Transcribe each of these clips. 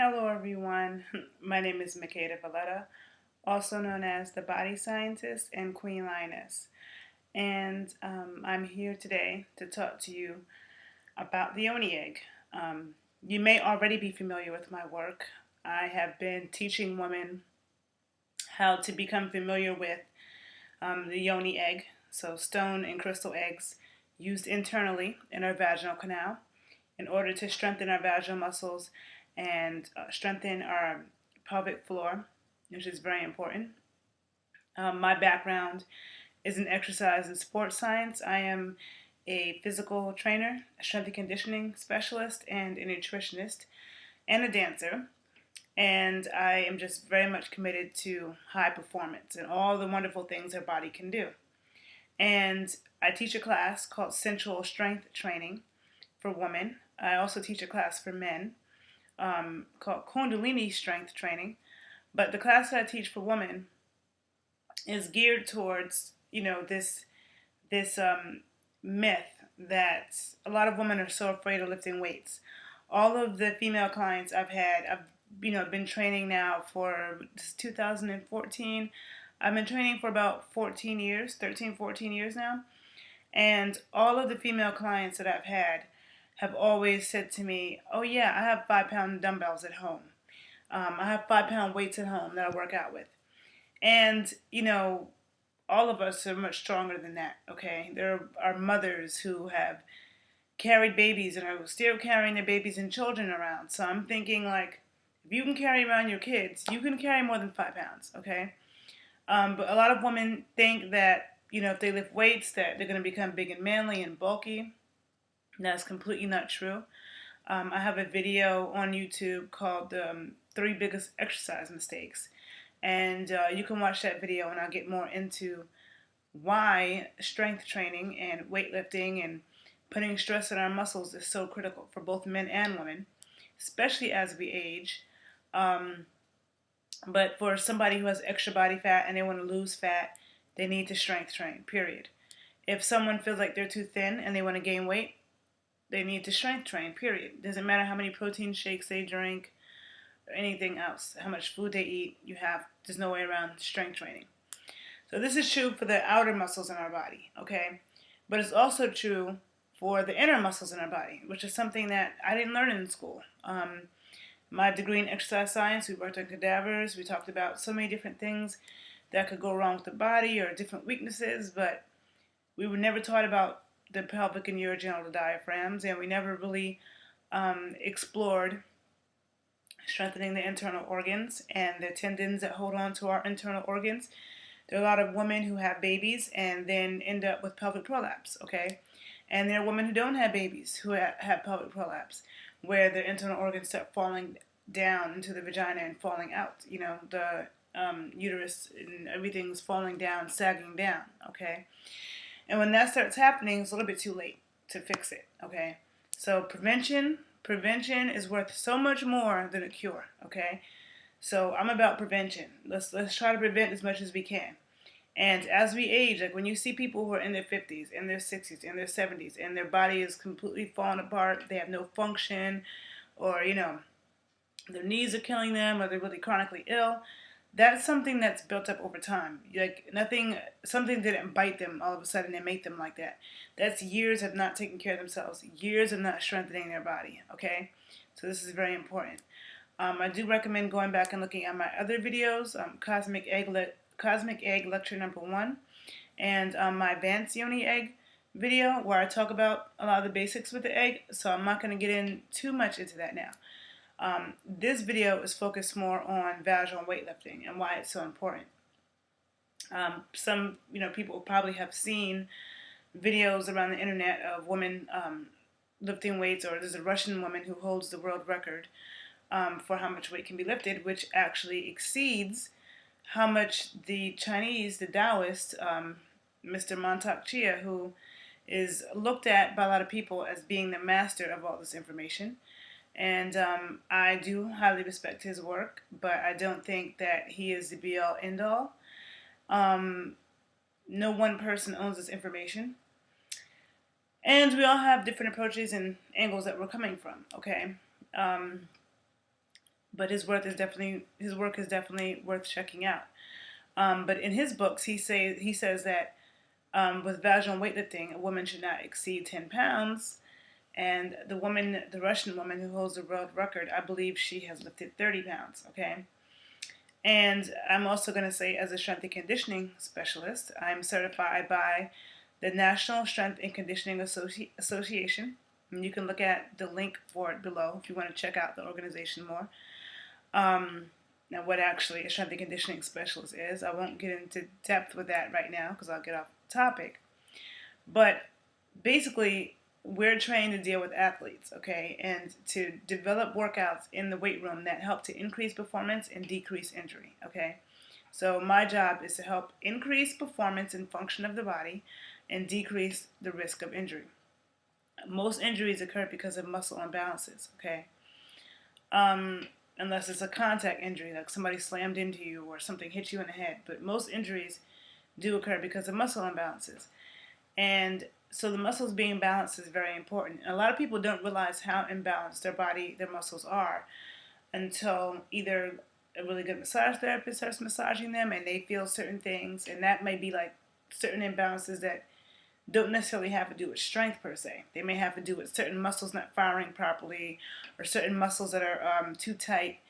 Hello everyone, my name is Makeda Voletta, also known as the Body Scientist and Queen Lioness. And I'm here today to talk to you about the Yoni egg. You may already be familiar with my work. I have been teaching women how to become familiar with the Yoni egg, so stone and crystal eggs used internally in our vaginal canal in order to strengthen our vaginal muscles and strengthen our pelvic floor, which is very important. My background is in exercise and sports science. I am a physical trainer, a strength and conditioning specialist, and a nutritionist, and a dancer. And I am just very much committed to high performance and all the wonderful things our body can do. And I teach a class called Sensual Strength Training for women. I also teach a class for men called Kundalini Strength Training. But the class that I teach for women is geared towards, this myth that a lot of women are so afraid of lifting weights. All of the female clients I've been training now for 2014. I've been training for about 14 years, 13, 14 years now. And all of the female clients that I've had have always said to me, oh yeah, I have 5-pound dumbbells at home. I have 5-pound weights at home that I work out with. And, all of us are much stronger than that, okay? There are mothers who have carried babies and are still carrying their babies and children around. So I'm thinking, like, if you can carry around your kids, you can carry more than 5 pounds, okay? But a lot of women think that, if they lift weights, that they're going to become big and manly and bulky. That's completely not true. I have a video on YouTube called 3 Biggest Exercise Mistakes. And you can watch that video and I'll get more into why strength training and weightlifting and putting stress on our muscles is so critical for both men and women, especially as we age. But for somebody who has extra body fat and they want to lose fat, they need to strength train, period. If someone feels like they're too thin and they want to gain weight, they need to strength train, period. Doesn't matter how many protein shakes they drink or anything else, how much food they eat, there's no way around strength training. So this is true for the outer muscles in our body, okay? But it's also true for the inner muscles in our body, which is something that I didn't learn in school. My degree in exercise science, we worked on cadavers, we talked about so many different things that could go wrong with the body or different weaknesses, but we were never taught about the pelvic and urogenital diaphragms, and we never really explored strengthening the internal organs and the tendons that hold on to our internal organs. There are a lot of women who have babies and then end up with pelvic prolapse, okay? And there are women who don't have babies who have pelvic prolapse, where the internal organs start falling down into the vagina and falling out. The uterus and everything's falling down, sagging down, okay? And when that starts happening, it's a little bit too late to fix it, okay? So prevention is worth so much more than a cure, okay? So I'm about prevention. Let's try to prevent as much as we can. And as we age, like when you see people who are in their 50s, in their 60s, in their 70s, and their body is completely falling apart, they have no function, or, their knees are killing them, or they're really chronically ill, that's something that's built up over time. Something didn't bite them all of a sudden and make them like that. That's years of not taking care of themselves, years of not strengthening their body, okay? So this is very important. I do recommend going back and looking at my other videos, Cosmic Egg Lecture number 1, and my Advanced Yoni Egg video, where I talk about a lot of the basics with the egg, so I'm not going to get in too much into that now. This video is focused more on vaginal weightlifting and why it's so important. Some people probably have seen videos around the internet of women lifting weights, or there's a Russian woman who holds the world record for how much weight can be lifted, which actually exceeds how much the Chinese, the Taoist, Mr. Mantak Chia, who is looked at by a lot of people as being the master of all this information. And I do highly respect his work, but I don't think that he is the be-all, end-all. No one person owns this information. And we all have different approaches and angles that we're coming from, okay? but his work is definitely worth checking out. But in his books, he says that with vaginal weightlifting, a woman should not exceed 10 pounds. And the Russian woman who holds the world record, I believe she has lifted 30 pounds. Okay. And I'm also going to say, as a strength and conditioning specialist, I'm certified by the National Strength and Conditioning Association. And you can look at the link for it below if you want to check out the organization more. Now, what actually a strength and conditioning specialist is, I won't get into depth with that right now because I'll get off topic. But basically, we're trained to deal with athletes, okay, and to develop workouts in the weight room that help to increase performance and decrease injury, okay. So my job is to help increase performance and function of the body and decrease the risk of injury. Most injuries occur because of muscle imbalances, okay. Unless it's a contact injury, like somebody slammed into you or something hit you in the head. But most injuries do occur because of muscle imbalances. And so the muscles being balanced is very important. And a lot of people don't realize how imbalanced their muscles are until either a really good massage therapist starts massaging them and they feel certain things. And that may be like certain imbalances that don't necessarily have to do with strength per se. They may have to do with certain muscles not firing properly or certain muscles that are too tight.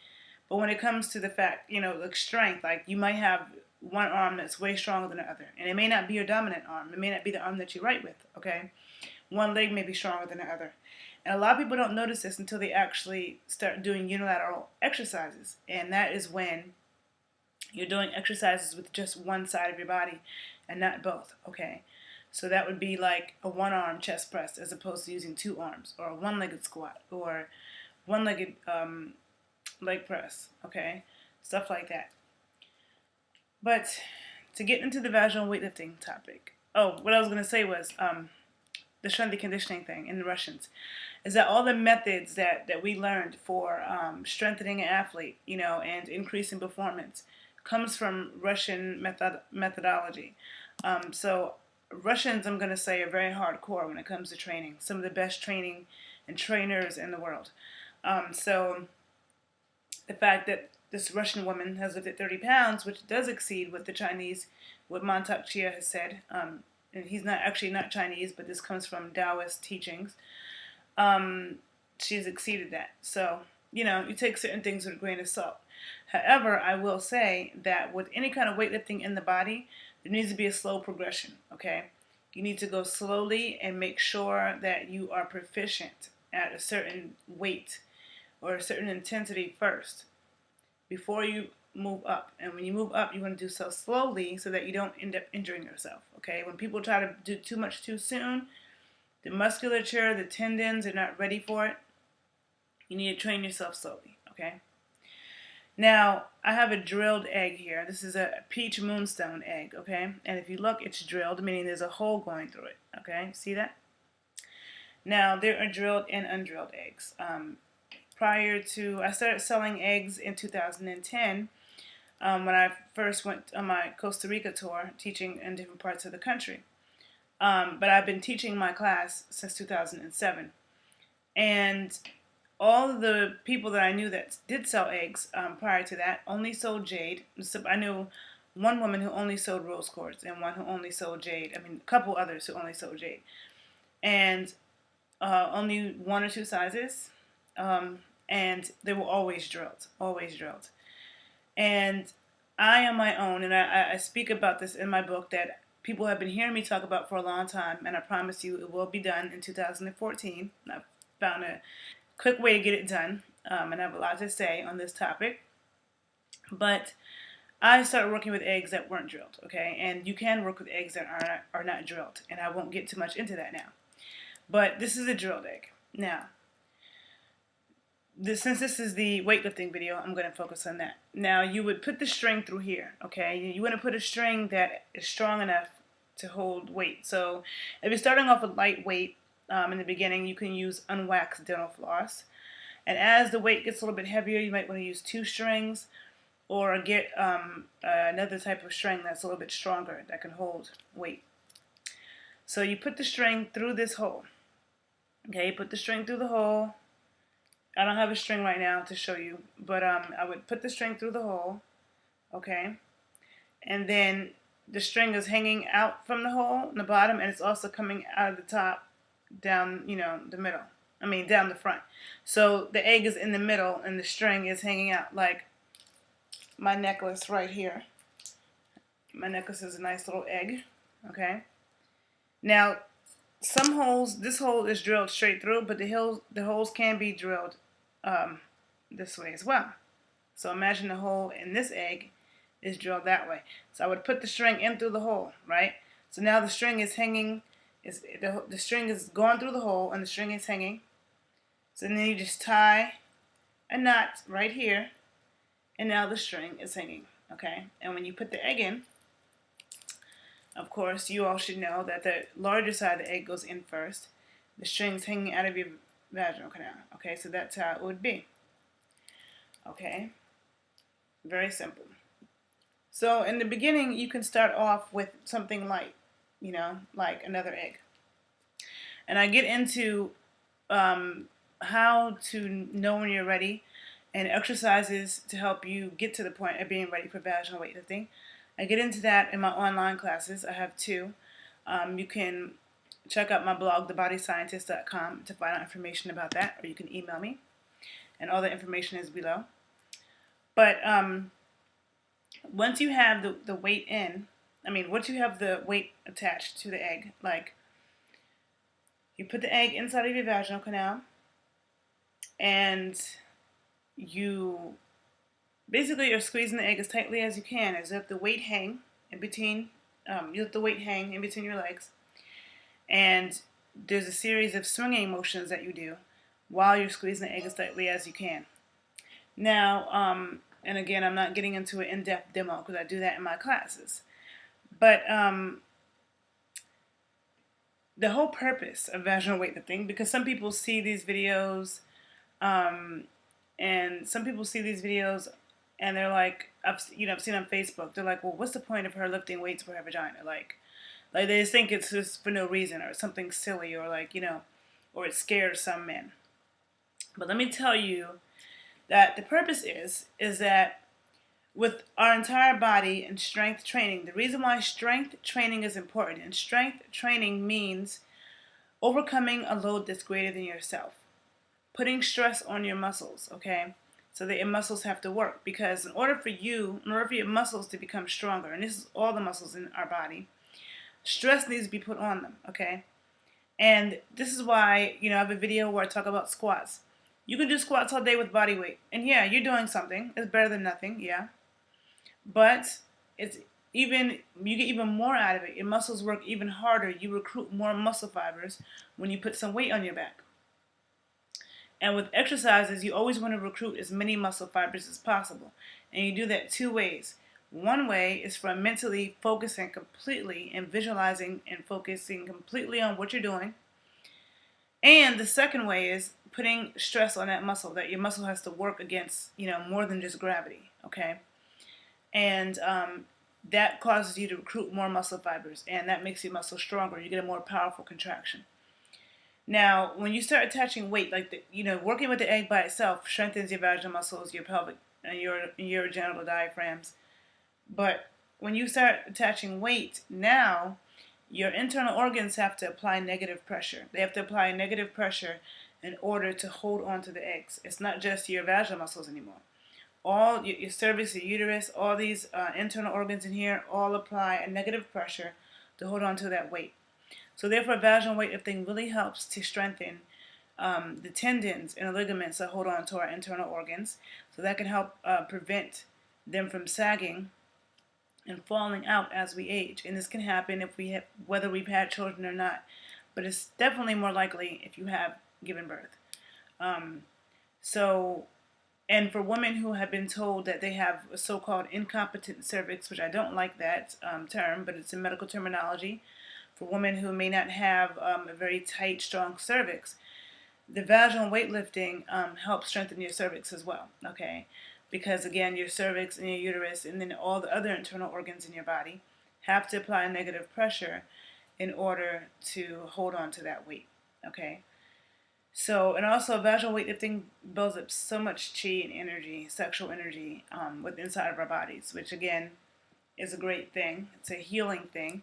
But when it comes to the fact, like strength, like you might have one arm that's way stronger than the other. And it may not be your dominant arm. It may not be the arm that you write with, okay? One leg may be stronger than the other. And a lot of people don't notice this until they actually start doing unilateral exercises. And that is when you're doing exercises with just one side of your body and not both, okay? So that would be like a one-arm chest press as opposed to using two arms, or a one-legged squat, or one-legged leg press, okay? Stuff like that. But to get into the vaginal weightlifting topic, what I was going to say was the strength and conditioning thing in the Russians, is that all the methods that we learned for strengthening an athlete, and increasing performance comes from Russian methodology. So Russians, I'm going to say, are very hardcore when it comes to training. Some of the best training and trainers in the world. So the fact that this Russian woman has lifted 30 pounds, which does exceed what what Mantak Chia has said. And he's not Chinese, but this comes from Taoist teachings. She's exceeded that. So, you take certain things with a grain of salt. However, I will say that with any kind of weightlifting in the body, there needs to be a slow progression, okay? You need to go slowly and make sure that you are proficient at a certain weight or a certain intensity first before you move up. And when you move up, you want to do so slowly so that you don't end up injuring yourself, okay? When people try to do too much too soon, the musculature, the tendons are not ready for it. You need to train yourself slowly, okay? Now, I have a drilled egg here. This is a peach moonstone egg, okay? And if you look, it's drilled, meaning there's a hole going through it, okay? See that? Now, there are drilled and undrilled eggs. I started selling eggs in 2010 when I first went on my Costa Rica tour, teaching in different parts of the country. But I've been teaching my class since 2007. And all of the people that I knew that did sell eggs prior to that only sold jade. I knew one woman who only sold rose quartz and one who only sold jade. I mean, a couple others who only sold jade. And only one or two sizes. And they were always drilled. And I, on my own, and I speak about this in my book that people have been hearing me talk about for a long time, and I promise you it will be done in 2014. I've found a quick way to get it done, and I have a lot to say on this topic. But I started working with eggs that weren't drilled, okay? And you can work with eggs that are not drilled, and I won't get too much into that now. But this is a drilled egg. Now, since this is the weightlifting video, I'm going to focus on that. Now, you would put the string through here, okay? You want to put a string that is strong enough to hold weight. So if you're starting off with light weight in the beginning, you can use unwaxed dental floss. And as the weight gets a little bit heavier, you might want to use 2 strings or get another type of string that's a little bit stronger that can hold weight. So you put the string through this hole. Okay, put the string through the hole. I don't have a string right now to show you, but I would put the string through the hole, okay? And then the string is hanging out from the hole in the bottom, and it's also coming out of the top down, the middle. I mean, down the front. So the egg is in the middle, and the string is hanging out like my necklace right here. My necklace is a nice little egg, okay? Now, some holes, this hole is drilled straight through, but the holes can be drilled this way as well. So imagine the hole in this egg is drilled that way. So I would put the string in through the hole, right? So now the string is hanging, the string is going through the hole and the string is hanging. So then you just tie a knot right here, and now the string is hanging, okay? And when you put the egg in, of course, you all should know that the larger side of the egg goes in first. The string's hanging out of your vaginal canal. Okay, so that's how it would be. Okay, very simple. So in the beginning, you can start off with something light, like another egg. And I get into how to know when you're ready and exercises to help you get to the point of being ready for vaginal weightlifting. I get into that in my online classes. I have 2. You can check out my blog, thebodyscientist.com, to find out information about that, or you can email me, and all the information is below. But once you have the weight once you have the weight attached to the egg, like you put the egg inside of your vaginal canal, and you basically you're squeezing the egg as tightly as you can, as you let the weight hang in between. You let the weight hang in between your legs, and there's a series of swinging motions that you do while you're squeezing the egg as tightly as you can. Now, and again, I'm not getting into an in-depth demo because I do that in my classes, but the whole purpose of vaginal weightlifting, because some people see these videos, and some people see these videos and they're like, I've seen on Facebook, they're like, well, what's the point of her lifting weights for her vagina? Like they just think it's just for no reason, or something silly, or or it scares some men. But let me tell you that the purpose is that with our entire body and strength training, the reason why strength training is important, and strength training means overcoming a load that's greater than yourself, putting stress on your muscles, okay? So that your muscles have to work, because in order for your muscles to become stronger, and this is all the muscles in our body, stress needs to be put on them, okay? And this is why, I have a video where I talk about squats. You can do squats all day with body weight, and yeah, you're doing something. It's better than nothing, yeah. But you get even more out of it. Your muscles work even harder. You recruit more muscle fibers when you put some weight on your back. And with exercises, you always want to recruit as many muscle fibers as possible. And you do that 2 ways. One way is from mentally focusing completely and visualizing and focusing completely on what you're doing. And the second way is putting stress on that muscle, that your muscle has to work against, more than just gravity, okay? And that causes you to recruit more muscle fibers, and that makes your muscle stronger. You get a more powerful contraction. Now, when you start attaching weight, like working with the egg by itself strengthens your vaginal muscles, your pelvic, and your genital diaphragms. But when you start attaching weight, now your internal organs have to apply negative pressure. They have to apply negative pressure in order to hold on to the eggs. It's not just your vaginal muscles anymore. All your cervix, your uterus, all these internal organs in here all apply a negative pressure to hold on to that weight. So therefore, vaginal weightlifting really helps to strengthen the tendons and the ligaments that hold on to our internal organs. So that can help prevent them from sagging and falling out as we age. And this can happen whether we've had children or not. But it's definitely more likely if you have given birth. And for women who have been told that they have a so-called incompetent cervix, which I don't like that term, but it's a medical terminology, for women who may not have a very tight, strong cervix, the vaginal weightlifting helps strengthen your cervix as well, okay? Because again, your cervix and your uterus and then all the other internal organs in your body have to apply negative pressure in order to hold on to that weight, okay? So, and also vaginal weightlifting builds up so much chi and energy, sexual energy, with inside of our bodies, which again is a great thing. It's a healing thing.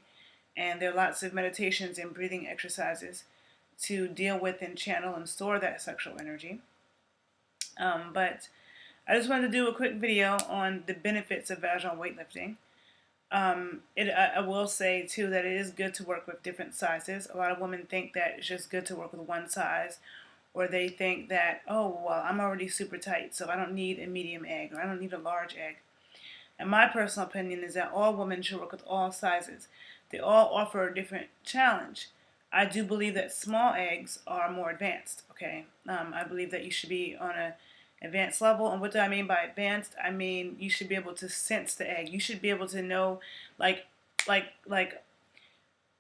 And there are lots of meditations and breathing exercises to deal with and channel and store that sexual energy. But I just wanted to do a quick video on the benefits of vaginal weightlifting. I will say too that it is good to work with different sizes. A lot of women think that it's just good to work with one size, or they think that, oh, well, I'm already super tight, so I don't need a medium egg, or I don't need a large egg. And my personal opinion is that all women should work with all sizes. They all offer a different challenge. I do believe that small eggs are more advanced, okay? I believe that you should be on a advanced level. And what do I mean by advanced? I mean you should be able to sense the egg. You should be able to know, like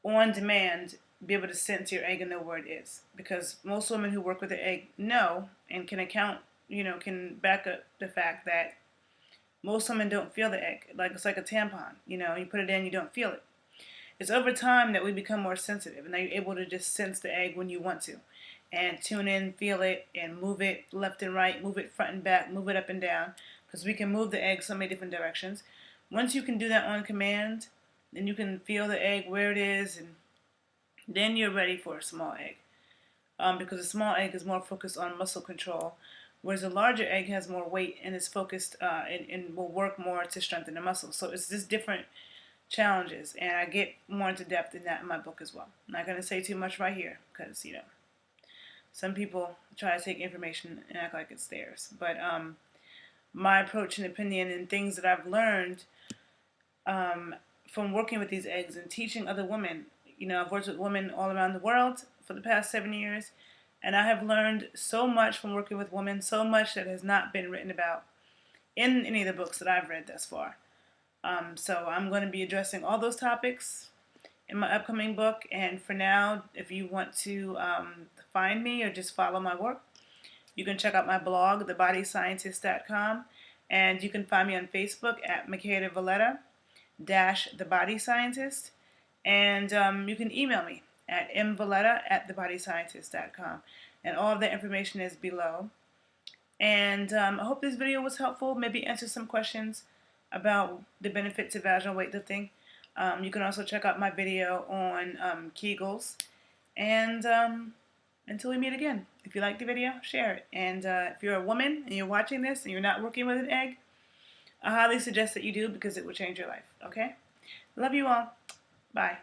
on demand, be able to sense your egg and know where it is. Because most women who work with the egg know and can account, can back up the fact that most women don't feel the egg. Like it's like a tampon. You put it in, you don't feel it. It's over time that we become more sensitive, and that you're able to just sense the egg when you want to, and tune in, feel it, and move it left and right, move it front and back, move it up and down, because we can move the egg so many different directions. Once you can do that on command, then you can feel the egg where it is, and then you're ready for a small egg. Because a small egg is more focused on muscle control, whereas a larger egg has more weight and is focused and will work more to strengthen the muscle. So it's just different challenges, and I get more into depth in that in my book as well. I'm not going to say too much right here because, some people try to take information and act like it's theirs. But my approach and opinion and things that I've learned from working with these eggs and teaching other women, I've worked with women all around the world for the past 7 years, and I have learned so much from working with women, so much that has not been written about in any of the books that I've read thus far. So I'm going to be addressing all those topics in my upcoming book. And for now, if you want to find me or just follow my work, you can check out my blog, thebodyscientist.com. And you can find me on Facebook at Makeda Voletta -- The Body Scientist. And you can email me at mvoletta@thebodyscientist.com. And all of the information is below. And I hope this video was helpful. Maybe answer some questions about the benefits of vaginal weightlifting. You can also check out my video on Kegels. And until we meet again, if you like the video, share it. And if you're a woman and you're watching this and you're not working with an egg, I highly suggest that you do, because it will change your life. Okay? Love you all. Bye.